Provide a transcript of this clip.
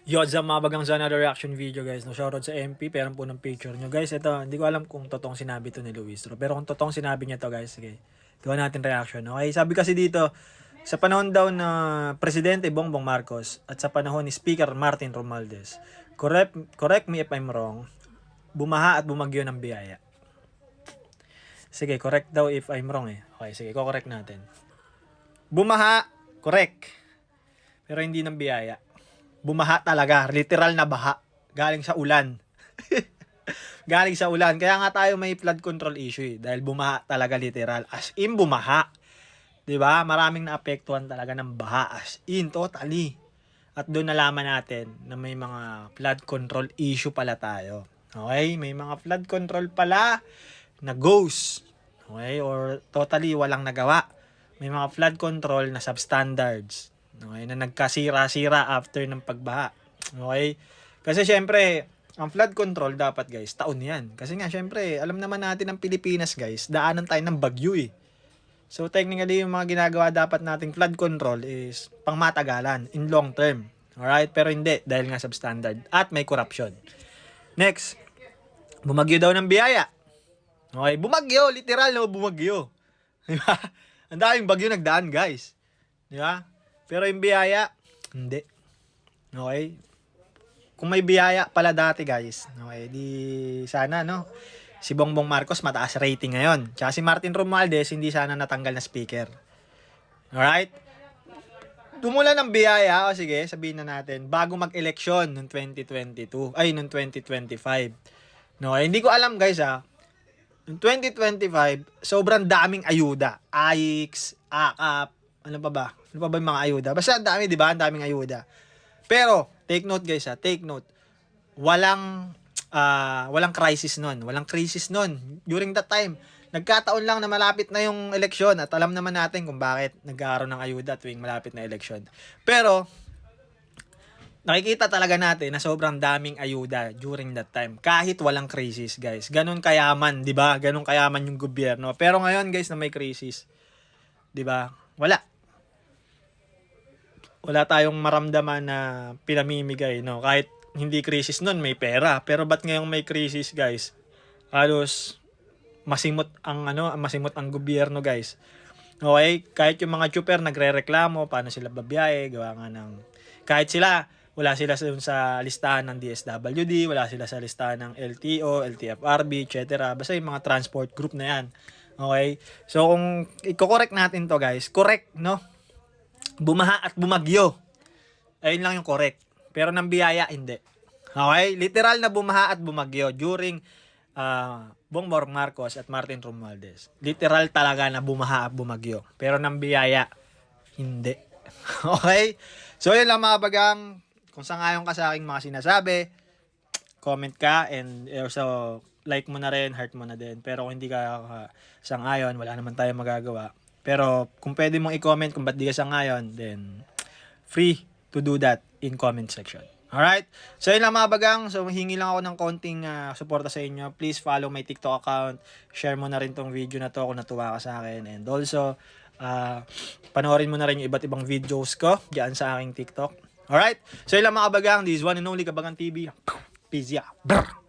Yo, sa mga bagang sa another reaction video guys. No, shoutout sa MP, pero po ng picture nyo. Guys, ito, hindi ko alam kung totoong sinabi to ni Luistro. Pero kung totoong sinabi niya to guys, sige, gawa natin reaction. Okay, sabi kasi dito, sa panahon daw na Presidente Bongbong Marcos at sa panahon ni Speaker Martin Romualdez, correct me if I'm wrong, bumaha at bumagyo ng biyaya. Sige, correct daw if I'm wrong eh. Okay, sige, correct natin. Bumaha, correct. Pero hindi ng biyaya. Bumaha talaga, literal na baha. Galing sa ulan. Galing sa ulan. Kaya nga tayo may flood control issue eh. Dahil bumaha talaga literal. As in bumaha. 'Di ba? Maraming naapektuhan talaga ng baha. As in, totally. At doon nalaman natin na may mga flood control issue pala tayo. Okay? May mga flood control pala na ghost. Okay? Or totally walang nagawa. May mga flood control na substandards. Okay, na nagkasira-sira after ng pagbaha. Okay? Kasi syempre, ang flood control dapat guys, taon yan. Kasi nga syempre, alam naman natin ng Pilipinas guys, daanan tayo ng bagyo eh. So technically, yung mga ginagawa dapat nating flood control is pangmatagalan, in long term. Alright? Pero hindi, dahil nga substandard. At may corruption. Next, bumagyo daw ng biyaya. Okay, bumagyo, literal no, bumagyo. Diba? Ang daming bagyo nagdaan guys. Diba? Pero yung biyaya, hindi. Okay? Kung may biyaya pala dati guys, okay, di sana no, si Bongbong Marcos mataas rating ngayon. Tsaka si Martin Romualdez hindi sana natanggal na speaker. Alright? Dumula ng biyaya, o sige, sabihin na natin, bago mag-eleksyon noong 2022, ay noong 2025. No, hindi ko alam guys noong 2025, sobrang daming ayuda. AIX, AKAP, ano pa ba? Ano pa ba yung mga ayuda? Basta ang dami, di ba? Ang daming ayuda. Pero, take note guys take note. Walang crisis nun. Walang crisis nun. During that time, nagkataon lang na malapit na yung eleksyon at alam naman natin kung bakit nagkaroon ng ayuda tuwing malapit na eleksyon. Pero, nakikita talaga natin na sobrang daming ayuda during that time. Kahit walang crisis, guys. Ganun kayaman, di ba? Ganun kayaman yung gobyerno. Pero ngayon, guys, na may crisis, di ba? Wala tayong maramdaman na pinamimigay, no? Kahit hindi crisis nun, may pera. Pero ba't ngayong may crisis, guys? Halos masimot ang gobyerno, guys. Okay? Kahit yung mga chuper nagrereklamo, paano sila babiyahe, gawa nga ng... Kahit sila, wala sila sa listahan ng DSWD, wala sila sa listahan ng LTO, LTFRB, etc. Basta yung mga transport group na yan. Okay? So, kung i-correct natin to guys, correct, no? Bumaha at bumagyo. Ayun lang yung correct. Pero ng biyaya, hindi. Okay? Literal na bumaha at bumagyo during Bongbong Marcos at Martin Romualdez. Literal talaga na bumaha at bumagyo. Pero ng biyaya, hindi. Okay? So, yun lang mga bagang. Kung sangayon ka sa aking mga sinasabi, comment ka and also like mo na rin, heart mo na din. Pero kung hindi ka sangayon, wala naman tayong magagawa. Pero kung pwede mong i-comment kung ba't di ka sangayon, then free to do that in comment section. Alright? So yun lang mga bagang. So hingi lang ako ng konting suporta sa inyo. Please follow my TikTok account. Share mo na rin tong video na to kung natuwa ka sa akin. And also, panoorin mo na rin yung iba't ibang videos ko diyan sa aking TikTok. Alright? So yun lang mga bagang. This is one and only Kabagang TV. Peace ya. Brr!